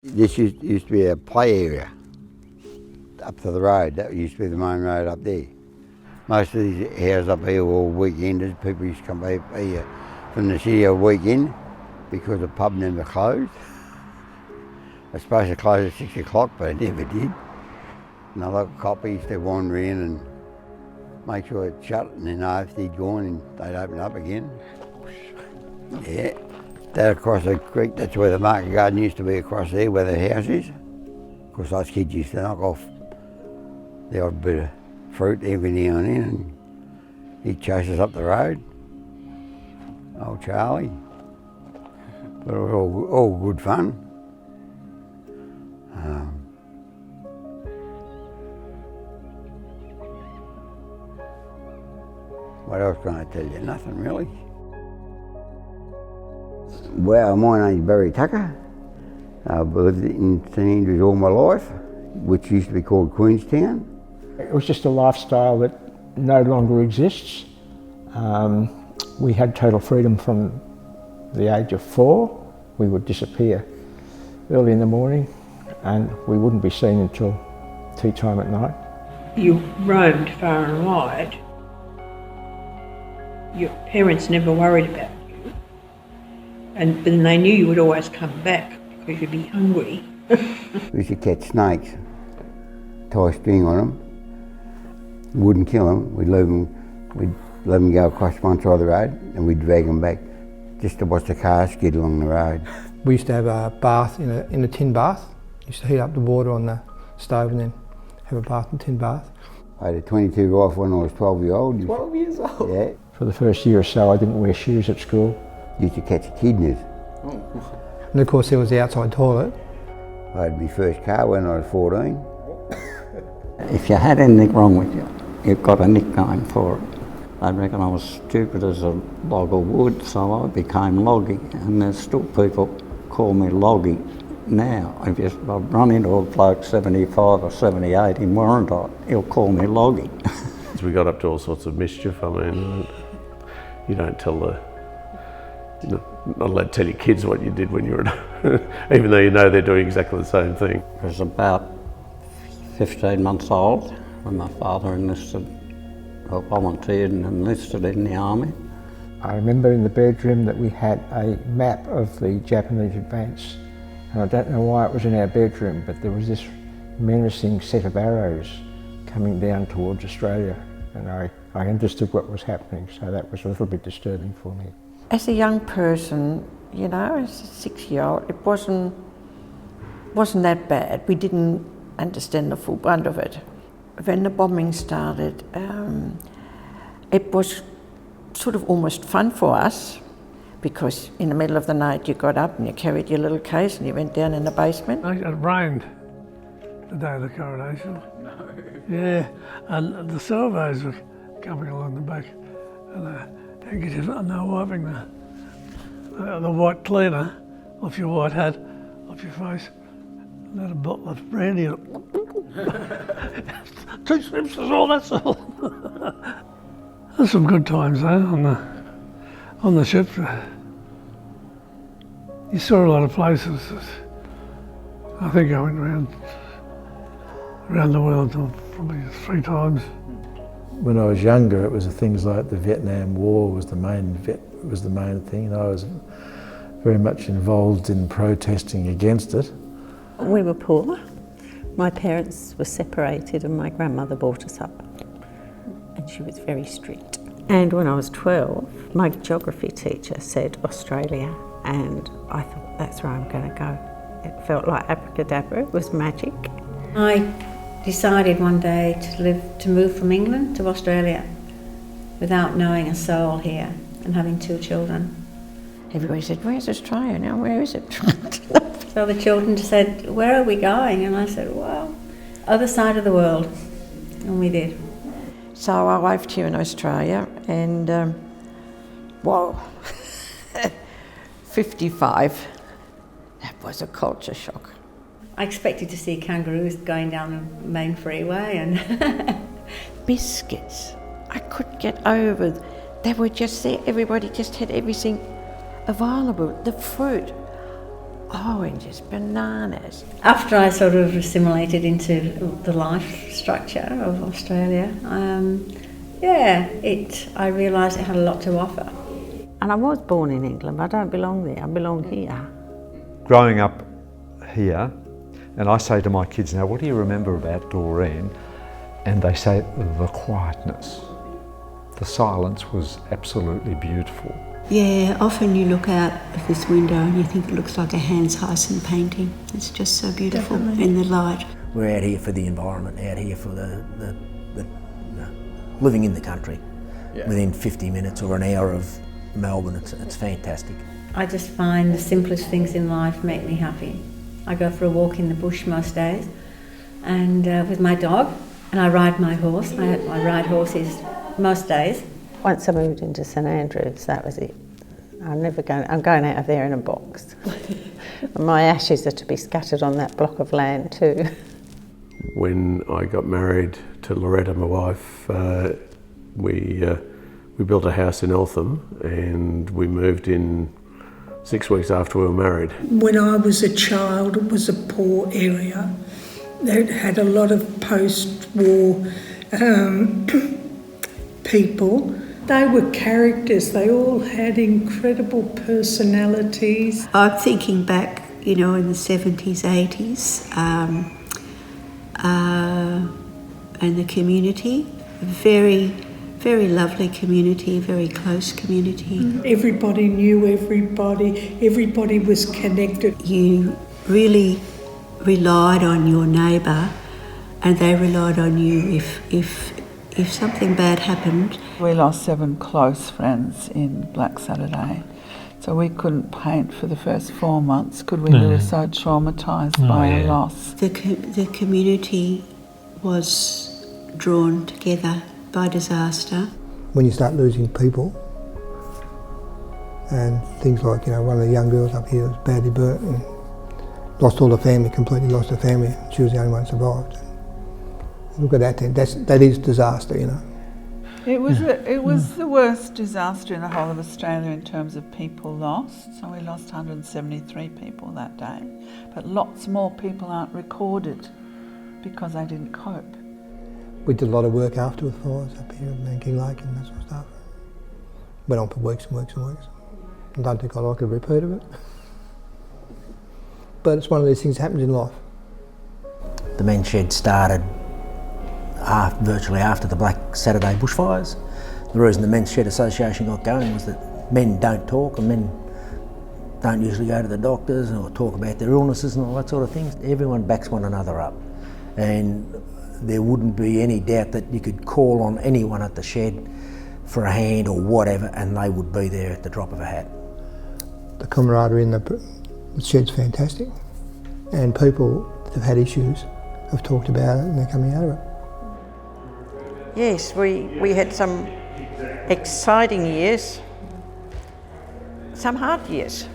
This used to be a play area up to the road. That used to be the main road up there. Most of these houses up here were all weekenders. People used to come here from the city a weekend because the pub never closed. It was supposed to close at 6 o'clock, but it never did. And the local cop used to wander in and make sure it's shut, and then after he'd gone, and they'd open up again. Yeah. That across the creek, that's where the market garden used to be, across there where the house is. Of course, those kids used to knock off the odd bit of fruit every now and then, and he'd chase us up the road. Old Charlie. But it was all good fun. What else can I tell you? Nothing really. Well, my name's Barry Tucker. I've lived in St Andrews all my life, which used to be called Queenstown. It was just a lifestyle that no longer exists. We had total freedom from the age of 4. We would disappear early in the morning and we wouldn't be seen until tea time at night. You roamed far and wide. Your parents never worried about you, but then they knew you would always come back because you'd be hungry. We used to catch snakes, tie a string on them, wouldn't kill them, we'd let them go across one side of the road and we'd drag them back just to watch the cars skid along the road. We used to have a bath in a tin bath. Used to heat up the water on the stove and then have a bath in a tin bath. I had a .22 rifle when I was 12 years old. 12 years old? Yeah. For the first year or so I didn't wear shoes at school. Used to catch echidnas. And of course there was the outside toilet. I had my first car when I was 14. If you had anything wrong with you, you've got a nickname for it. They reckon I was stupid as a log of wood, so I became Loggy, and there's still people call me Loggy now. If I run into a bloke 75 or 78 in Warrandyte, he'll call me Loggy. We got up to all sorts of mischief. I mean, you don't tell you're not allowed to tell your kids what you did when you were, even though you know they're doing exactly the same thing. I was about 15 months old when my father volunteered and enlisted in the army. I remember in the bedroom that we had a map of the Japanese advance, and I don't know why it was in our bedroom, but there was this menacing set of arrows coming down towards Australia, and I understood what was happening, so that was a little bit disturbing for me. As a young person, you know, as a 6-year-old, it wasn't that bad. We didn't understand the full brunt of it. When the bombing started, it was sort of almost fun for us, because in the middle of the night you got up and you carried your little case and you went down in the basement. It rained the day of the coronation. No. Yeah, and the servos were coming along the back, and handkerchief, and they were wiping the white cleaner off your white hat, off your face, and had a bottle of brandy in it. 2 sips is all, that's all. There's some good times though on the ship. You saw a lot of places. I think I went around the world probably 3 times. When I was younger, it was things like the Vietnam War was the main thing, and I was very much involved in protesting against it. We were poor. My parents were separated and my grandmother brought us up, and she was very strict. And when I was 12, my geography teacher said Australia, and I thought that's where I'm going to go. It felt like abracadabra, it was magic. I decided one day to move from England to Australia without knowing a soul here and having 2 children. Everybody said, "Where's Australia now? Where is it?" So the children said, "Where are we going?" And I said, "Well, other side of the world." And we did. So I arrived here in Australia and, whoa, 55, that was a culture shock. I expected to see kangaroos going down the main freeway and biscuits. I couldn't get over. They were just there. Everybody just had everything available. The fruit. Oh, and just bananas. After I sort of assimilated into the life structure of Australia, I realised it had a lot to offer. And I was born in England, but I don't belong there, I belong here. Growing up here, and I say to my kids now, what do you remember about Doreen? And they say the quietness. The silence was absolutely beautiful. Yeah, often you look out of this window and you think it looks like a Hans Huyssen painting. It's just so beautiful in the light. We're out here for the environment, out here for the living in the country. Yeah. Within 50 minutes or an hour of Melbourne, it's fantastic. I just find the simplest things in life make me happy. I go for a walk in the bush most days, and with my dog, and I ride my horse. I ride horses most days. Once I moved into St Andrews, that was it. I'm going out of there in a box. And my ashes are to be scattered on that block of land too. When I got married to Loretta, my wife, we built a house in Eltham, and we moved in 6 weeks after we were married. When I was a child, it was a poor area. It had a lot of post-war people. They were characters, they all had incredible personalities. I'm thinking back, in the 70s, 80s, and the community, very, very lovely community, very close community. Everybody knew everybody was connected. You really relied on your neighbour, and they relied on you if something bad happened. We lost 7 close friends in Black Saturday, so we couldn't paint for the first 4 months, could we? We were so traumatised by a loss. The community was drawn together by disaster. When you start losing people, and things like, one of the young girls up here was badly burnt and lost all the family, completely lost her family. She was the only one that survived. Look at that then, that is disaster, It was the worst disaster in the whole of Australia in terms of people lost. So we lost 173 people that day. But lots more people aren't recorded because they didn't cope. We did a lot of work after the fires up here in King Lake and that sort of stuff. Went on for weeks and weeks and weeks. I don't think I like a repeat of it. But it's one of these things that happens in life. The men's shed started virtually after the Black Saturday bushfires. The reason the Men's Shed Association got going was that men don't talk, and men don't usually go to the doctors or talk about their illnesses and all that sort of thing. Everyone backs one another up, and there wouldn't be any doubt that you could call on anyone at the shed for a hand or whatever, and they would be there at the drop of a hat. The camaraderie in the shed's fantastic, and people that have had issues have talked about it and they're coming out of it. Yes, we had some exciting years, some hard years.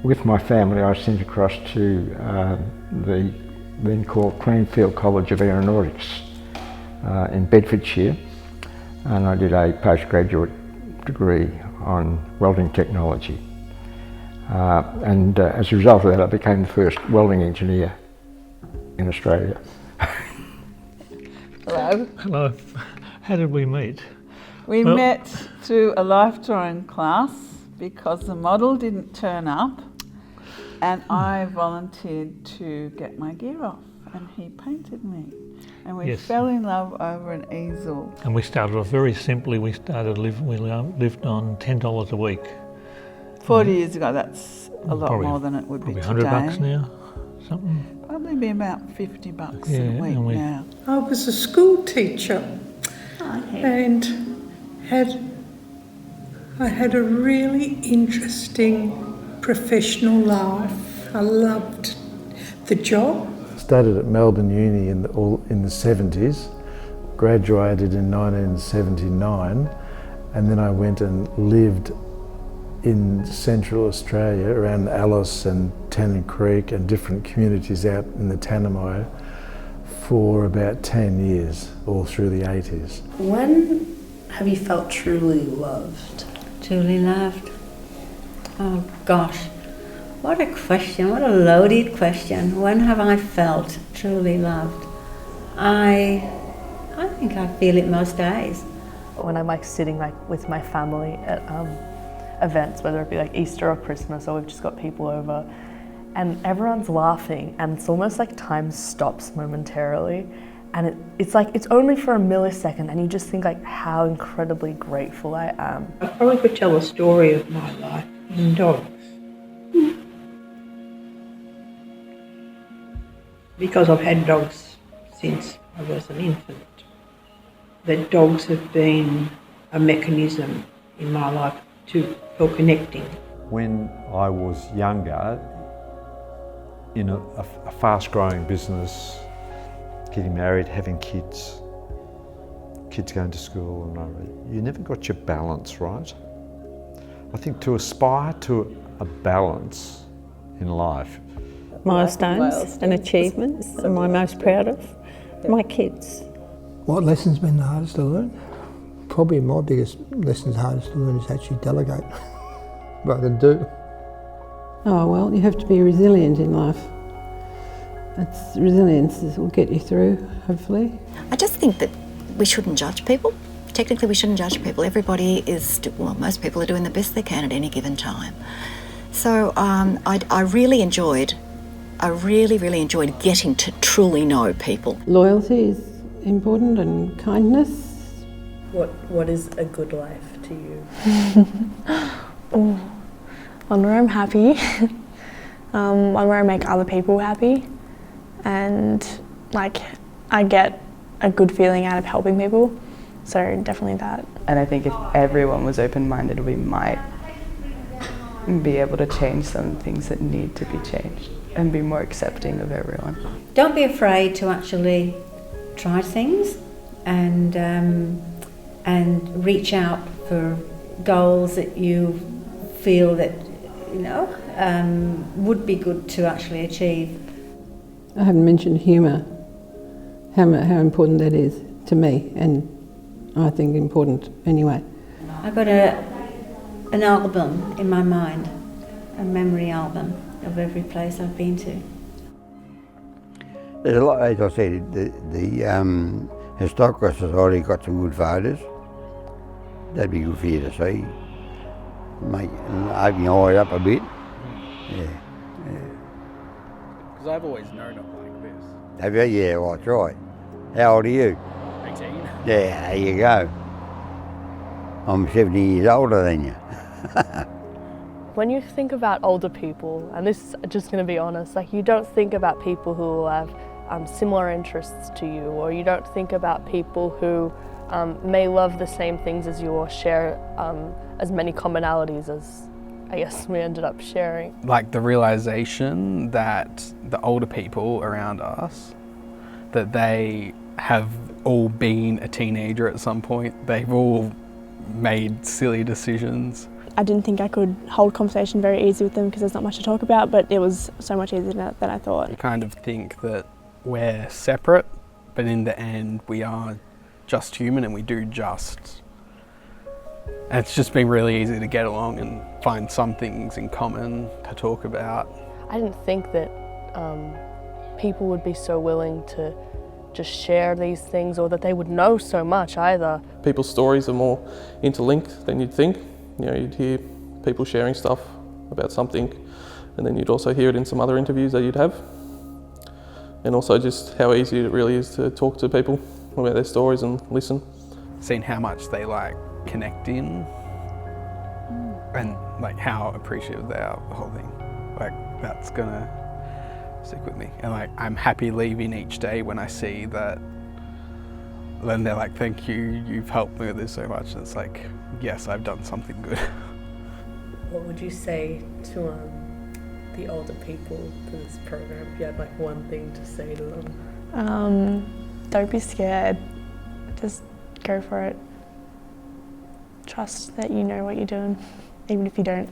With my family, I was sent across to the then called Cranfield College of Aeronautics in Bedfordshire, and I did a postgraduate degree on welding technology. And as a result of that, I became the first welding engineer in Australia. Hello. Hello. How did we meet? We met through a life drawing class because the model didn't turn up, and I volunteered to get my gear off, and he painted me. And we fell in love over an easel. And we started off very simply. We lived on $10 a week. 40 years ago, that's a lot probably, more than it would be today. $100 now, something. Probably be about $50 a week now. I was a school teacher and I had a really interesting professional life. I loved the job. Studied at Melbourne Uni in the 70s, graduated in 1979, and then I went and lived in Central Australia around Alice and Tennant Creek and different communities out in the Tanami for about 10 years, all through the 80s. When have you felt truly loved? Truly loved? Oh gosh, What a question, what a loaded question. When have I felt truly loved? I think I feel it most days. When I'm like sitting like with my family at events, whether it be like Easter or Christmas, or we've just got people over, and everyone's laughing, and it's almost like time stops momentarily, and it's like it's only for a millisecond, and you just think like how incredibly grateful I am. I probably could tell a story of my life in dogs. Because I've had dogs since I was an infant, that dogs have been a mechanism in my life for connecting. When I was younger, in a fast-growing business, getting married, having kids going to school, and you never got your balance right. I think to aspire to a balance in life. Milestones and achievements am I most proud of? My kids. What lesson's been the hardest to learn? Probably my biggest lesson's hardest to learn is actually delegate rather than do. Oh well, you have to be resilient in life. Resilience will get you through, hopefully. I just think that we shouldn't judge people. Technically we shouldn't judge people. Everybody is, well, most people are doing the best they can at any given time. So I really enjoyed getting to truly know people. Loyalty is important, and kindness. What is a good life to you? One where I'm happy, one where I make other people happy, and like I get a good feeling out of helping people, so definitely that. And I think if everyone was open-minded, we might be able to change some things that need to be changed and be more accepting of everyone. Don't be afraid to actually try things and reach out for goals that you feel that would be good to actually achieve. I haven't mentioned humour, how important that is to me, and I think important anyway. I've got an album in my mind, a memory album of every place I've been to. There's a lot, as I said, the Historical Society got some good voters. That'd be good for you to see. Open your eye up a bit. Yeah. Because I've always known it like this. Have you? Yeah, well, that's right. How old are you? 18. Yeah, there you go. I'm 70 years older than you. When you think about older people, and this is just going to be honest, like you don't think about people who have similar interests to you, or you don't think about people who may love the same things as you or share as many commonalities as I guess we ended up sharing. Like the realization that the older people around us, that they have all been a teenager at some point, they've all made silly decisions. I didn't think I could hold conversation very easy with them because there's not much to talk about, but it was so much easier than I thought. You kind of think that we're separate, but in the end we are just human, and we do just. And it's just been really easy to get along and find some things in common to talk about. I didn't think that people would be so willing to just share these things, or that they would know so much either. People's stories are more interlinked than you'd think. You'd hear people sharing stuff about something, and then you'd also hear it in some other interviews that you'd have. And also just how easy it really is to talk to people about their stories and listen. Seeing how much they connect in, and how appreciative they are of the whole thing. That's gonna stick with me. And I'm happy leaving each day when I see that. Then they're like, "Thank you, you've helped me with this so much." And it's like, yes, I've done something good. What would you say to the older people for this program, if you had one thing to say to them? Don't be scared. Just go for it. Trust that you know what you're doing, even if you don't.